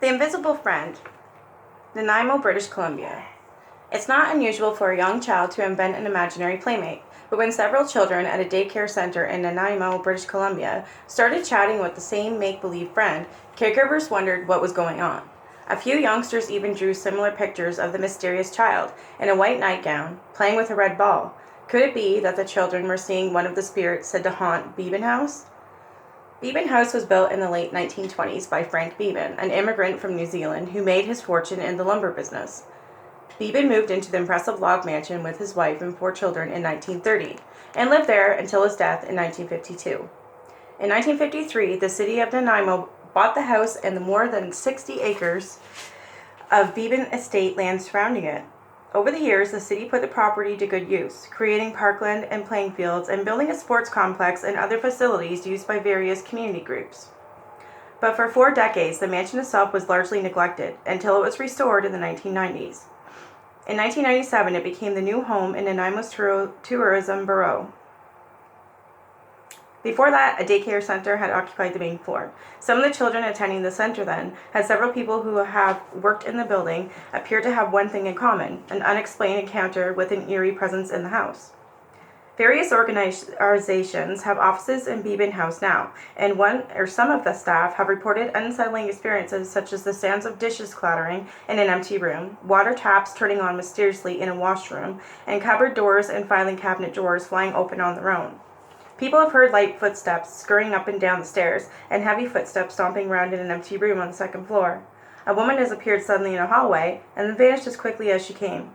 The Invisible Friend, Nanaimo, British Columbia. It's not unusual for a young child to invent an imaginary playmate, but when several children at a daycare center in Nanaimo, British Columbia, started chatting with the same make-believe friend, caregivers wondered what was going on. A few youngsters even drew similar pictures of the mysterious child in a white nightgown, playing with a red ball. Could it be that the children were seeing one of the spirits said to haunt Beban House? Beban House was built in the late 1920s by Frank Beban, an immigrant from New Zealand who made his fortune in the lumber business. Beban moved into the impressive log mansion with his wife and 4 children in 1930 and lived there until his death in 1952. In 1953, the city of Nanaimo bought the house and the more than 60 acres of Beban estate land surrounding it. Over the years, the city put the property to good use, creating parkland and playing fields and building a sports complex and other facilities used by various community groups. But for 4 decades, the mansion itself was largely neglected until it was restored in the 1990s. In 1997, it became the new home in Nanaimo's tourism bureau. Before that, a daycare center had occupied the main floor. Some of the children attending the center then had several people who have worked in the building appear to have one thing in common, an unexplained encounter with an eerie presence in the house. Various organizations have offices in Beban House now, and one or some of the staff have reported unsettling experiences such as the sounds of dishes clattering in an empty room, water taps turning on mysteriously in a washroom, and cupboard doors and filing cabinet drawers flying open on their own. People have heard light footsteps scurrying up and down the stairs, and heavy footsteps stomping around in an empty room on the 2nd floor. A woman has appeared suddenly in a hallway, and then vanished as quickly as she came.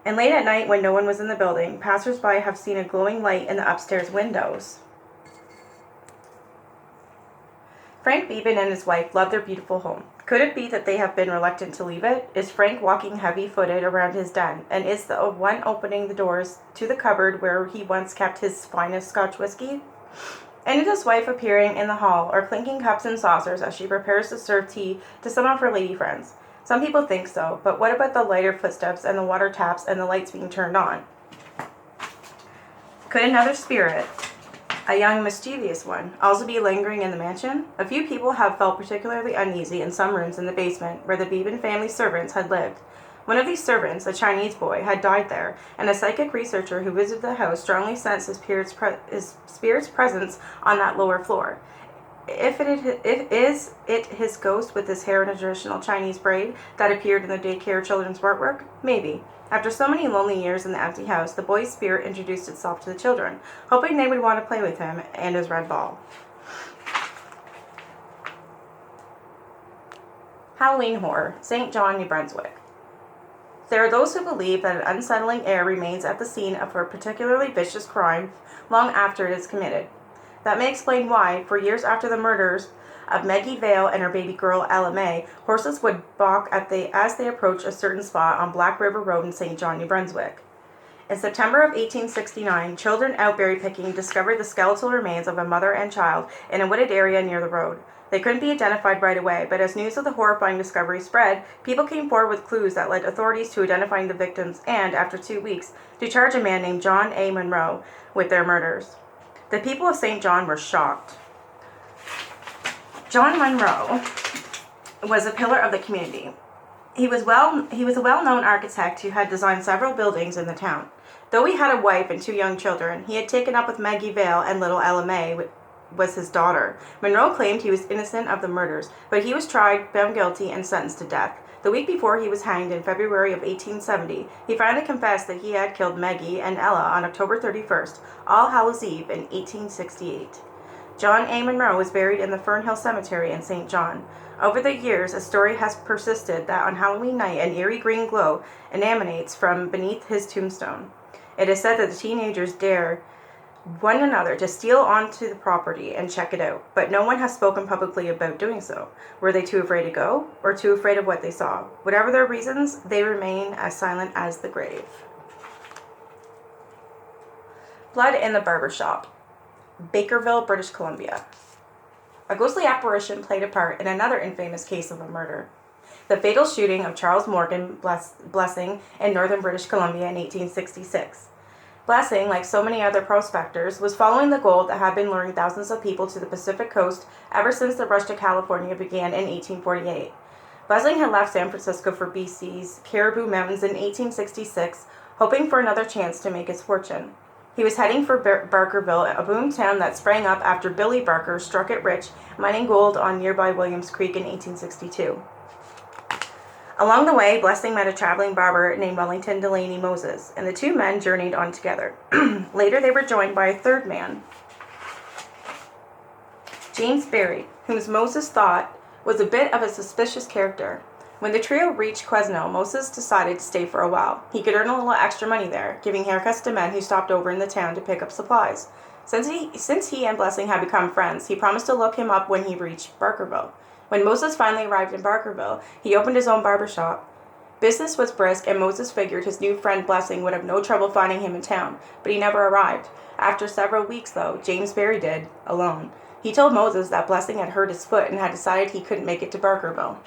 And late at night, when no one was in the building, passers-by have seen a glowing light in the upstairs windows. Frank Beban and his wife love their beautiful home. Could it be that they have been reluctant to leave it? Is Frank walking heavy-footed around his den, and is the one opening the doors to the cupboard where he once kept his finest Scotch whiskey? And is his wife appearing in the hall or clinking cups and saucers as she prepares to serve tea to some of her lady friends? Some people think so, but what about the lighter footsteps and the water taps and the lights being turned on? Could another spirit, a young mischievous one, also be lingering in the mansion? A few people have felt particularly uneasy in some rooms in the basement where the Beban family servants had lived. One of these servants, a Chinese boy, had died there, and a psychic researcher who visited the house strongly sensed his spirit's presence on that lower floor. Is it his ghost with his hair in a traditional Chinese braid that appeared in the daycare children's artwork? Maybe. After so many lonely years in the empty house, the boy's spirit introduced itself to the children, hoping they would want to play with him and his red ball. Halloween horror, St. John, New Brunswick. There are those who believe that an unsettling air remains at the scene of a particularly vicious crime long after it is committed. That may explain why, for years after the murders of Maggie Vale and her baby girl Ella May, horses would balk as they approached a certain spot on Black River Road in St. John, New Brunswick. In September of 1869, children out berry picking discovered the skeletal remains of a mother and child in a wooded area near the road. They couldn't be identified right away, but as news of the horrifying discovery spread, people came forward with clues that led authorities to identifying the victims and, after 2 weeks, to charge a man named John A. Monroe with their murders. The people of St. John were shocked. John Monroe was a pillar of the community. He was a well-known architect who had designed several buildings in the town. Though he had a wife and 2 young children, he had taken up with Maggie Vale, and little Ella May was his daughter. Monroe claimed he was innocent of the murders, but he was tried, found guilty, and sentenced to death. The week before he was hanged in February of 1870, he finally confessed that he had killed Maggie and Ella on October 31st, All Hallows Eve in 1868. John A. Monroe was buried in the Fernhill Cemetery in St. John. Over the years, a story has persisted that on Halloween night an eerie green glow emanates from beneath his tombstone. It is said that the teenagers dare one another to steal onto the property and check it out, but no one has spoken publicly about doing so. Were they too afraid to go, or too afraid of what they saw? Whatever their reasons, they remain as silent as the grave. Blood in the Barbershop, Bakerville, British Columbia. A ghostly apparition played a part in another infamous case of a murder. The fatal shooting of Charles Morgan Blessing in northern British Columbia in 1866. Blessing, like so many other prospectors, was following the gold that had been luring thousands of people to the Pacific coast ever since the rush to California began in 1848. Blessing had left San Francisco for BC's Caribou Mountains in 1866, hoping for another chance to make his fortune. He was heading for Barkerville, a boom town that sprang up after Billy Barker struck it rich mining gold on nearby Williams Creek in 1862. Along the way, Blessing met a traveling barber named Wellington Delaney Moses, and the two men journeyed on together. Later, they were joined by a third man, James Barry, whom Moses thought was a bit of a suspicious character. When the trio reached Quesnel, Moses decided to stay for a while. He could earn a little extra money there, giving haircuts to men who stopped over in the town to pick up supplies. Since he and Blessing had become friends, he promised to look him up when he reached Barkerville. When Moses finally arrived in Barkerville, he opened his own barbershop. Business was brisk, and Moses figured his new friend Blessing would have no trouble finding him in town, but he never arrived. After several weeks, though, James Barry did, alone. He told Moses that Blessing had hurt his foot and had decided he couldn't make it to Barkerville.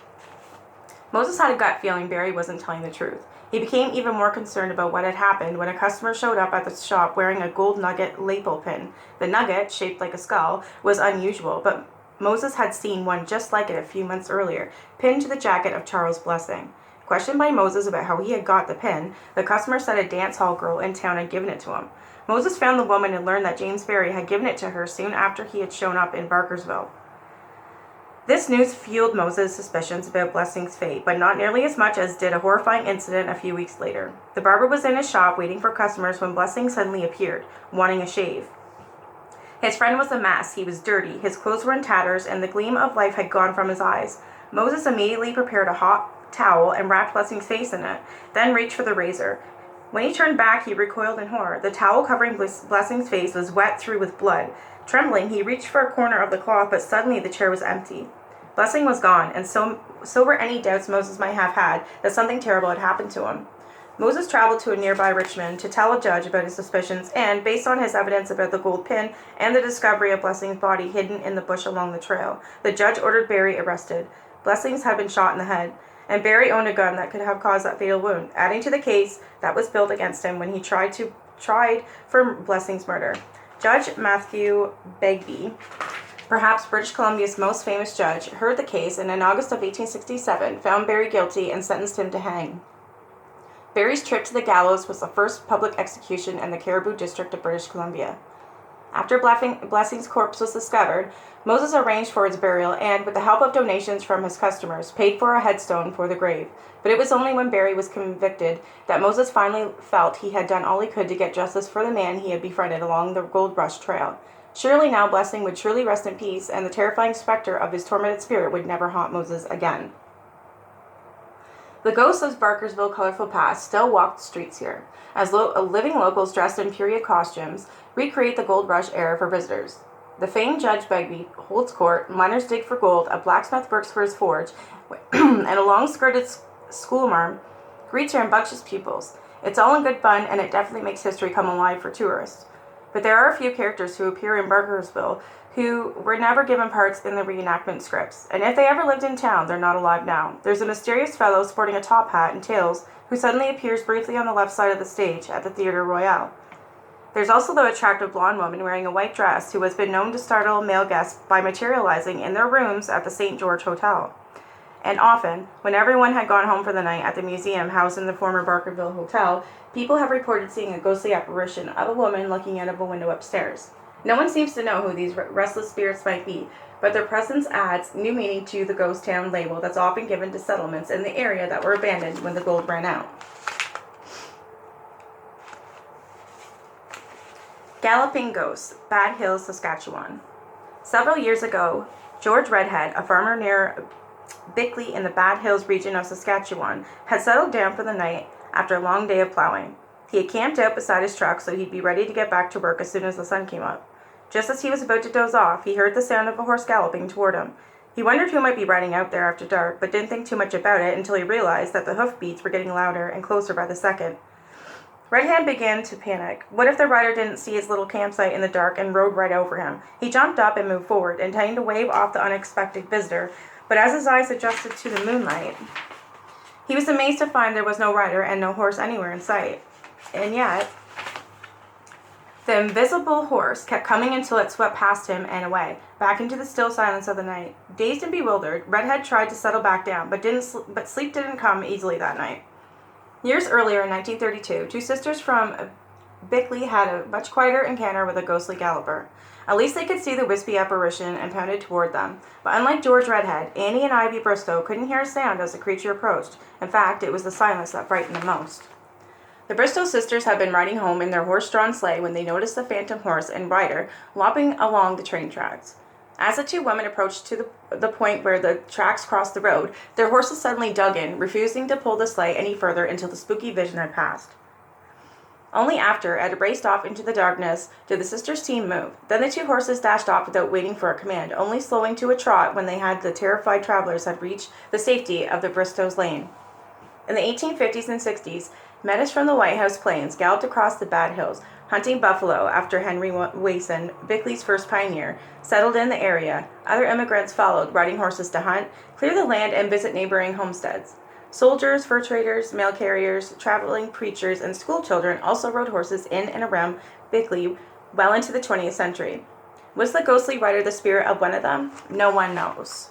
Moses had a gut feeling Barry wasn't telling the truth. He became even more concerned about what had happened when a customer showed up at the shop wearing a gold nugget lapel pin. The nugget, shaped like a skull, was unusual, but Moses had seen one just like it a few months earlier, pinned to the jacket of Charles Blessing. Questioned by Moses about how he had got the pin, the customer said a dance hall girl in town had given it to him. Moses found the woman and learned that James Barry had given it to her soon after he had shown up in Barkersville. This news fueled Moses' suspicions about Blessing's fate, but not nearly as much as did a horrifying incident a few weeks later. The barber was in his shop waiting for customers when Blessing suddenly appeared, wanting a shave. His friend was a mess. He was dirty, his clothes were in tatters, and the gleam of life had gone from his eyes. Moses immediately prepared a hot towel and wrapped Blessing's face in it, then reached for the razor. When he turned back, he recoiled in horror. The towel covering Blessing's face was wet through with blood. Trembling, he reached for a corner of the cloth, but suddenly the chair was empty. Blessing was gone, and so were any doubts Moses might have had that something terrible had happened to him. Moses traveled to a nearby Richmond to tell a judge about his suspicions, and, based on his evidence about the gold pin and the discovery of Blessing's body hidden in the bush along the trail, the judge ordered Barry arrested. Blessings had been shot in the head, and Barry owned a gun that could have caused that fatal wound, adding to the case that was built against him when he tried for Blessing's murder. Judge Matthew Begbie, perhaps British Columbia's most famous judge, heard the case and in August of 1867 found Barry guilty and sentenced him to hang. Barry's trip to the gallows was the first public execution in the Caribou district of British Columbia. After Blessing's corpse was discovered, Moses arranged for its burial and, with the help of donations from his customers, paid for a headstone for the grave. But it was only when Barry was convicted that Moses finally felt he had done all he could to get justice for the man he had befriended along the Gold Rush Trail. Surely now Blessing would truly rest in peace, and the terrifying specter of his tormented spirit would never haunt Moses again. The ghosts of Barkersville colorful past still walk the streets here, as living locals dressed in period costumes recreate the gold rush era for visitors. The famed Judge Begbie holds court, miners dig for gold, a blacksmith works for his forge, and a long-skirted schoolmarm greets her rambunctious pupils. It's all in good fun, and it definitely makes history come alive for tourists. But there are a few characters who appear in Bakersville who were never given parts in the reenactment scripts, and if they ever lived in town, they're not alive now. There's a mysterious fellow sporting a top hat and tails who suddenly appears briefly on the left side of the stage at the Theatre Royal. There's also the attractive blonde woman wearing a white dress who has been known to startle male guests by materializing in their rooms at the St. George Hotel. And often, when everyone had gone home for the night at the museum housed in the former Bakerville Hotel, people have reported seeing a ghostly apparition of a woman looking out of a window upstairs. No one seems to know who these restless spirits might be, but their presence adds new meaning to the ghost town label that's often given to settlements in the area that were abandoned when the gold ran out. Galloping Ghosts, Bad Hills, Saskatchewan. Several years ago, George Redhead, a farmer near Bickley in the Bad Hills region of Saskatchewan, had settled down for the night after a long day of plowing. He had camped out beside his truck so he'd be ready to get back to work as soon as the sun came up. Just as he was about to doze off, he heard the sound of a horse galloping toward him. He wondered who might be riding out there after dark, but didn't think too much about it until he realized that the hoofbeats were getting louder and closer by the second. Redhead began to panic. What if the rider didn't see his little campsite in the dark and rode right over him? He jumped up and moved forward, intending to wave off the unexpected visitor, but as his eyes adjusted to the moonlight, he was amazed to find there was no rider and no horse anywhere in sight. And yet, the invisible horse kept coming until it swept past him and away. back into the still silence of the night. Dazed and bewildered, Redhead tried to settle back down, but sleep didn't come easily that night. Years earlier, in 1932, two sisters from Bickley had a much quieter encounter with a ghostly galloper. At least they could see the wispy apparition and pounded toward them. But unlike George Redhead, Annie and Ivy Bristow couldn't hear a sound as the creature approached. In fact, it was the silence that frightened them most. The Bristow sisters had been riding home in their horse-drawn sleigh when they noticed the phantom horse and rider lopping along the train tracks. As the two women approached to the point where the tracks crossed the road, their horses suddenly dug in, refusing to pull the sleigh any further until the spooky vision had passed. Only after it had raced off into the darkness did the sisters' team move. Then the two horses dashed off without waiting for a command, only slowing to a trot when the terrified travelers had reached the safety of the Bristow's lane. In the 1850s and 60s, Metis from the White House Plains galloped across the Bad Hills, hunting buffalo after Henry Wason, Bickley's first pioneer, settled in the area. Other immigrants followed, riding horses to hunt, clear the land, and visit neighboring homesteads. Soldiers, fur traders, mail carriers, traveling preachers, and school children also rode horses in and around Bickley well into the 20th century. Was the ghostly rider the spirit of one of them? No one knows.